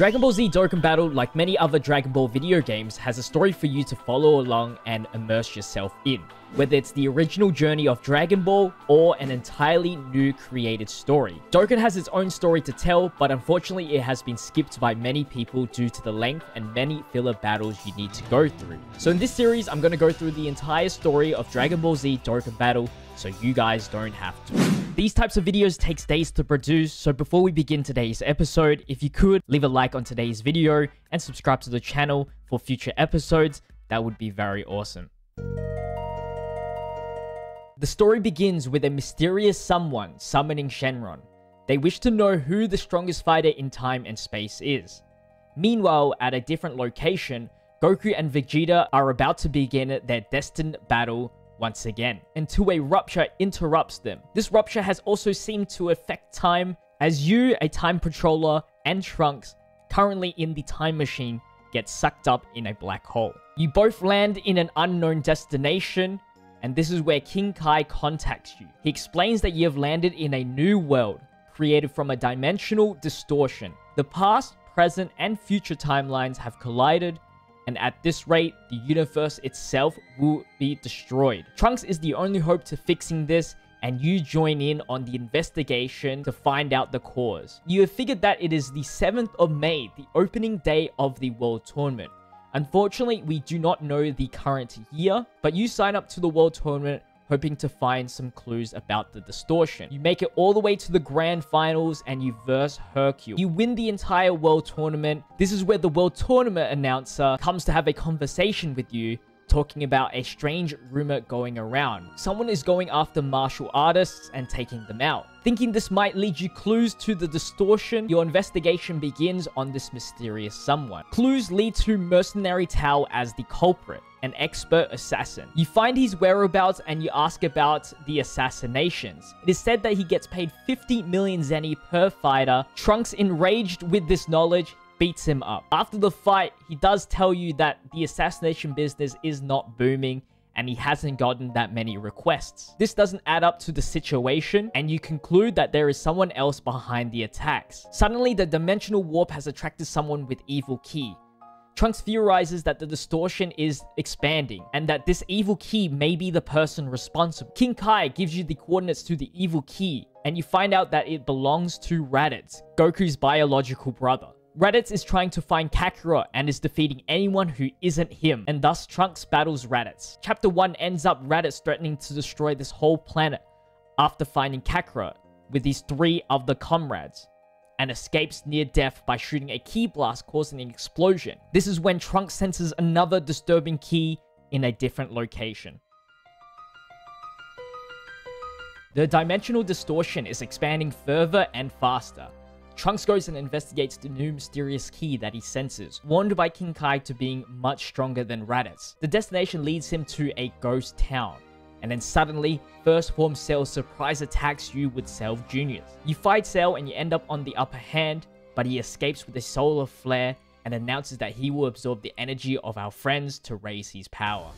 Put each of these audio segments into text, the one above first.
Dragon Ball Z Dokkan Battle, like many other Dragon Ball video games, has a story for you to follow along and immerse yourself in. Whether it's the original journey of Dragon Ball or an entirely new created story. Dokkan has its own story to tell, but unfortunately it has been skipped by many people due to the length and many filler battles you need to go through. So in this series, I'm going to go through the entire story of Dragon Ball Z Dokkan Battle, so you guys don't have to. These types of videos takes days to produce, so before we begin today's episode, if you could, leave a like on today's video and subscribe to the channel for future episodes, that would be very awesome. The story begins with a mysterious someone summoning Shenron. They wish to know who the strongest fighter in time and space is. Meanwhile, at a different location, Goku and Vegeta are about to begin their destined battle once again, until a rupture interrupts them. This rupture has also seemed to affect time, as you, a time patroller, and Trunks, currently in the time machine, get sucked up in a black hole. You both land in an unknown destination, and this is where King Kai contacts you. He explains that you have landed in a new world, created from a dimensional distortion. The past, present, and future timelines have collided, and at this rate, the universe itself will be destroyed. Trunks is the only hope to fixing this, and you join in on the investigation to find out the cause. You have figured that it is the 7th of May, the opening day of the World Tournament. Unfortunately, we do not know the current year, but you sign up to the World Tournament hoping to find some clues about the distortion. You make it all the way to the grand finals and you verse Hercule. You win the entire World Tournament. This is where the World Tournament announcer comes to have a conversation with you, talking about a strange rumor going around. Someone is going after martial artists and taking them out. Thinking this might lead you clues to the distortion, your investigation begins on this mysterious someone. Clues lead to Mercenary Tao as the culprit, an expert assassin. You find his whereabouts and you ask about the assassinations. It is said that he gets paid 50 million zenny per fighter. Trunks, enraged with this knowledge, beats him up. After the fight, he does tell you that the assassination business is not booming and he hasn't gotten that many requests. This doesn't add up to the situation, and you conclude that there is someone else behind the attacks. Suddenly, the dimensional warp has attracted someone with evil ki. Trunks theorizes that the distortion is expanding, and that this evil ki may be the person responsible. King Kai gives you the coordinates to the evil ki, and you find out that it belongs to Raditz, Goku's biological brother. Raditz is trying to find Kakarot and is defeating anyone who isn't him, and thus Trunks battles Raditz. Chapter 1 ends up Raditz threatening to destroy this whole planet after finding Kakarot with his 3 other comrades, and escapes near death by shooting a ki blast causing an explosion. This is when Trunks senses another disturbing ki in a different location. The dimensional distortion is expanding further and faster. Trunks goes and investigates the new mysterious ki that he senses, warned by King Kai to being much stronger than Raditz. The destination leads him to a ghost town, and then suddenly, First Form Cell surprise attacks you with Cell Juniors. You fight Cell and you end up on the upper hand, but he escapes with a solar flare and announces that he will absorb the energy of our friends to raise his power.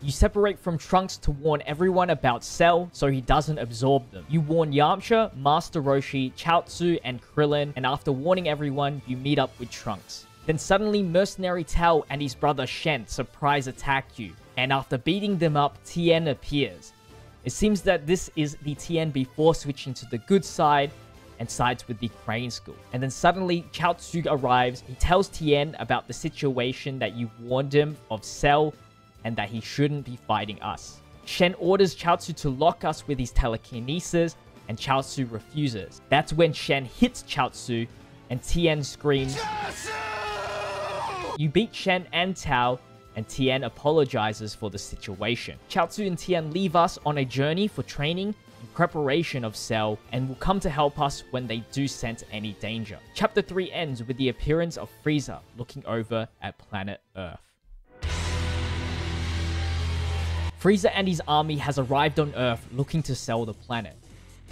You separate from Trunks to warn everyone about Cell so he doesn't absorb them. You warn Yamcha, Master Roshi, Chaozu, and Krillin, and after warning everyone, you meet up with Trunks. Then suddenly Mercenary Tao and his brother Shen surprise attack you, and after beating them up, Tien appears. It seems that this is the Tien before switching to the good side and sides with the Crane School. And then suddenly Chaozu arrives. He tells Tien about the situation that you warned him of Cell and that he shouldn't be fighting us. Shen orders Chaozu to lock us with his telekinesis, and Chaozu refuses. That's when Shen hits Chaozu, and Tien screams, "Chaozu!" You beat Shen and Tao, and Tien apologizes for the situation. Chaozu and Tien leave us on a journey for training in preparation of Cell, and will come to help us when they do sense any danger. Chapter 3 ends with the appearance of Frieza looking over at planet Earth. Frieza and his army has arrived on Earth looking to sell the planet.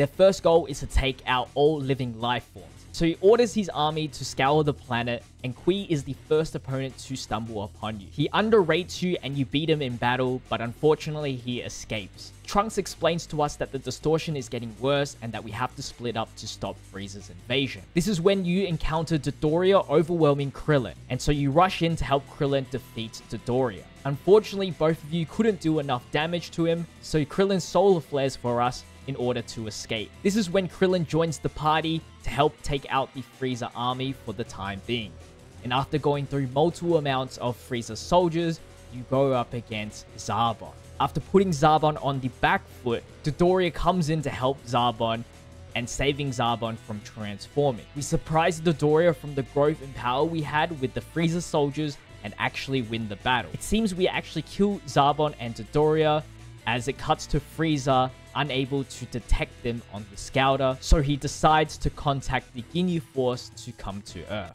Their first goal is to take out all living life forms. So he orders his army to scour the planet, and Qui is the first opponent to stumble upon you. He underrates you and you beat him in battle, but unfortunately he escapes. Trunks explains to us that the distortion is getting worse and that we have to split up to stop Frieza's invasion. This is when you encounter Dodoria overwhelming Krillin, and so you rush in to help Krillin defeat Dodoria. Unfortunately, both of you couldn't do enough damage to him, so Krillin solar flares for us in order to escape. This is when Krillin joins the party to help take out the Frieza army for the time being. And after going through multiple amounts of Frieza soldiers, you go up against Zarbon. After putting Zarbon on the back foot, Dodoria comes in to help Zarbon and saving Zarbon from transforming. We surprised Dodoria from the growth in power we had with the Frieza soldiers and actually win the battle. It seems we actually kill Zarbon and Dodoria as it cuts to Frieza unable to detect them on the scouter, so he decides to contact the Ginyu Force to come to Earth.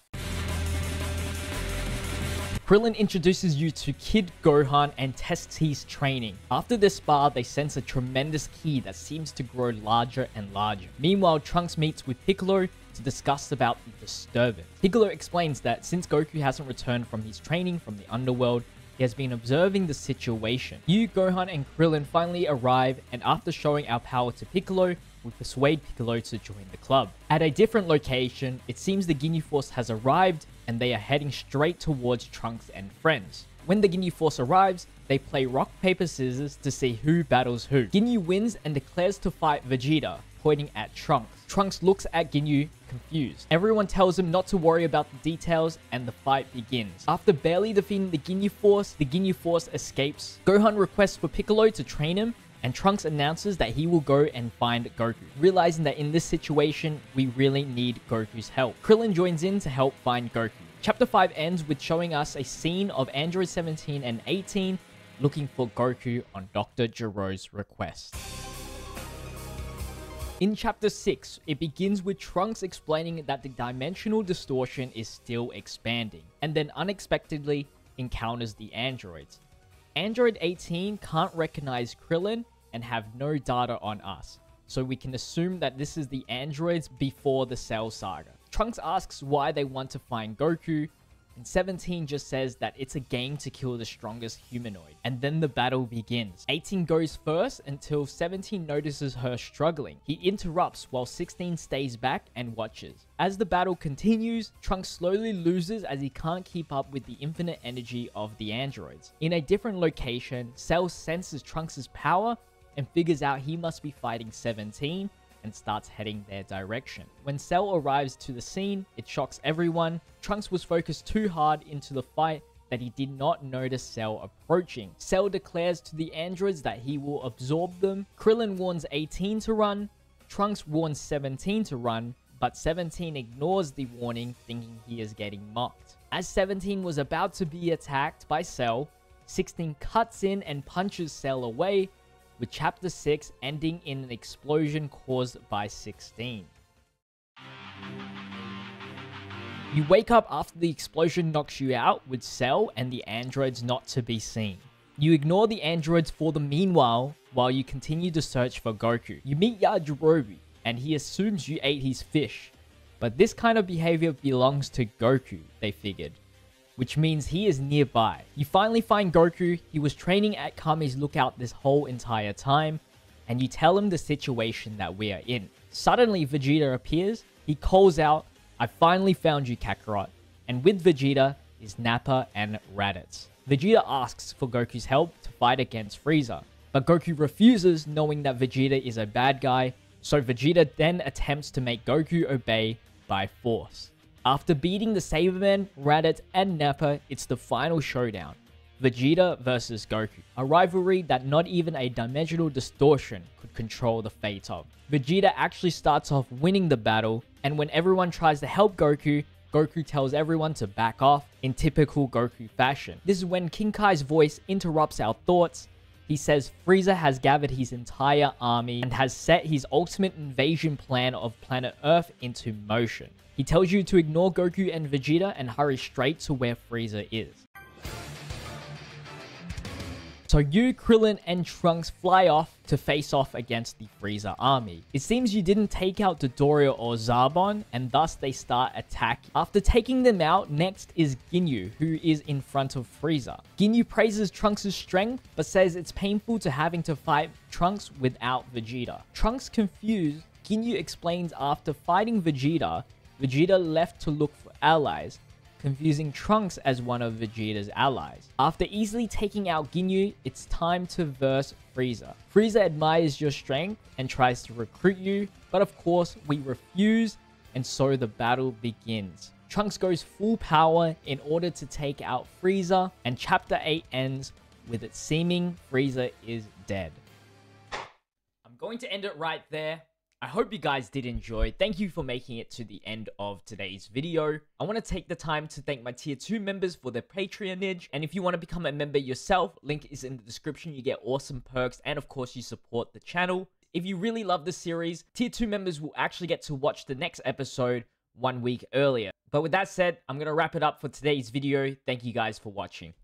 Krillin introduces you to Kid Gohan and tests his training. After this spar, they sense a tremendous ki that seems to grow larger and larger. Meanwhile, Trunks meets with Piccolo to discuss about the disturbance. Piccolo explains that since Goku hasn't returned from his training from the underworld, he has been observing the situation. You, Gohan, and Krillin finally arrive, and after showing our power to Piccolo, we persuade Piccolo to join the club. At a different location, it seems the Ginyu Force has arrived, and they are heading straight towards Trunks and friends. When the Ginyu Force arrives, they play rock, paper, scissors to see who battles who. Ginyu wins and declares to fight Vegeta, pointing at Trunks. Trunks looks at Ginyu, confused. Everyone tells him not to worry about the details, and the fight begins. After barely defeating the Ginyu Force escapes. Gohan requests for Piccolo to train him, and Trunks announces that he will go and find Goku, realizing that in this situation, we really need Goku's help. Krillin joins in to help find Goku. Chapter 5 ends with showing us a scene of Android 17 and 18 looking for Goku on Dr. Gero's request. In Chapter 6, it begins with Trunks explaining that the dimensional distortion is still expanding, and then unexpectedly encounters the androids. Android 18 can't recognize Krillin and have no data on us, so we can assume that this is the androids before the Cell Saga. Trunks asks why they want to find Goku, and 17 just says that it's a game to kill the strongest humanoid, and then the battle begins. 18 goes first until 17 notices her struggling. He interrupts while 16 stays back and watches. As the battle continues, Trunks slowly loses as he can't keep up with the infinite energy of the androids. In a different location, Cell senses Trunks' power and figures out he must be fighting 17, and starts heading their direction. When Cell arrives to the scene, it shocks everyone. Trunks was focused too hard into the fight that he did not notice Cell approaching. Cell declares to the androids that he will absorb them. Krillin warns 18 to run. Trunks warns 17 to run, but 17 ignores the warning, thinking he is getting mocked. As 17 was about to be attacked by Cell, 16 cuts in and punches Cell away, with Chapter 6 ending in an explosion caused by 16. You wake up after the explosion knocks you out, with Cell and the androids not to be seen. You ignore the androids for the meanwhile, while you continue to search for Goku. You meet Yajirobe, and he assumes you ate his fish. But this kind of behavior belongs to Goku, they figured, which means he is nearby. You finally find Goku. He was training at Kame's lookout this whole entire time, and you tell him the situation that we are in. Suddenly, Vegeta appears. He calls out, "I finally found you, Kakarot." And with Vegeta is Nappa and Raditz. Vegeta asks for Goku's help to fight against Frieza, but Goku refuses, knowing that Vegeta is a bad guy, so Vegeta then attempts to make Goku obey by force. After beating the Sabermen, Raditz, and Nappa, it's the final showdown. Vegeta versus Goku. A rivalry that not even a dimensional distortion could control the fate of. Vegeta actually starts off winning the battle, and when everyone tries to help Goku, Goku tells everyone to back off in typical Goku fashion. This is when King Kai's voice interrupts our thoughts. He says Frieza has gathered his entire army and has set his ultimate invasion plan of planet Earth into motion. He tells you to ignore Goku and Vegeta and hurry straight to where Frieza is. So you, Krillin, and Trunks fly off to face off against the Frieza army. It seems you didn't take out Dodoria or Zarbon, and thus they start attacking. After taking them out, next is Ginyu, who is in front of Frieza. Ginyu praises Trunks' strength, but says it's painful to having to fight Trunks without Vegeta. Trunks confused, Ginyu explains after fighting Vegeta, Vegeta left to look for allies, confusing Trunks as one of Vegeta's allies. After easily taking out Ginyu, it's time to verse Frieza. Frieza admires your strength and tries to recruit you, but of course we refuse, and so the battle begins. Trunks goes full power in order to take out Frieza, and Chapter 8 ends with it seeming Frieza is dead. I'm going to end it right there. I hope you guys did enjoy. Thank you for making it to the end of today's video. I want to take the time to thank my tier 2 members for their patronage. And if you want to become a member yourself, link is in the description. You get awesome perks and of course you support the channel. If you really love the series, tier 2 members will actually get to watch the next episode 1 week earlier. But with that said, I'm going to wrap it up for today's video. Thank you guys for watching.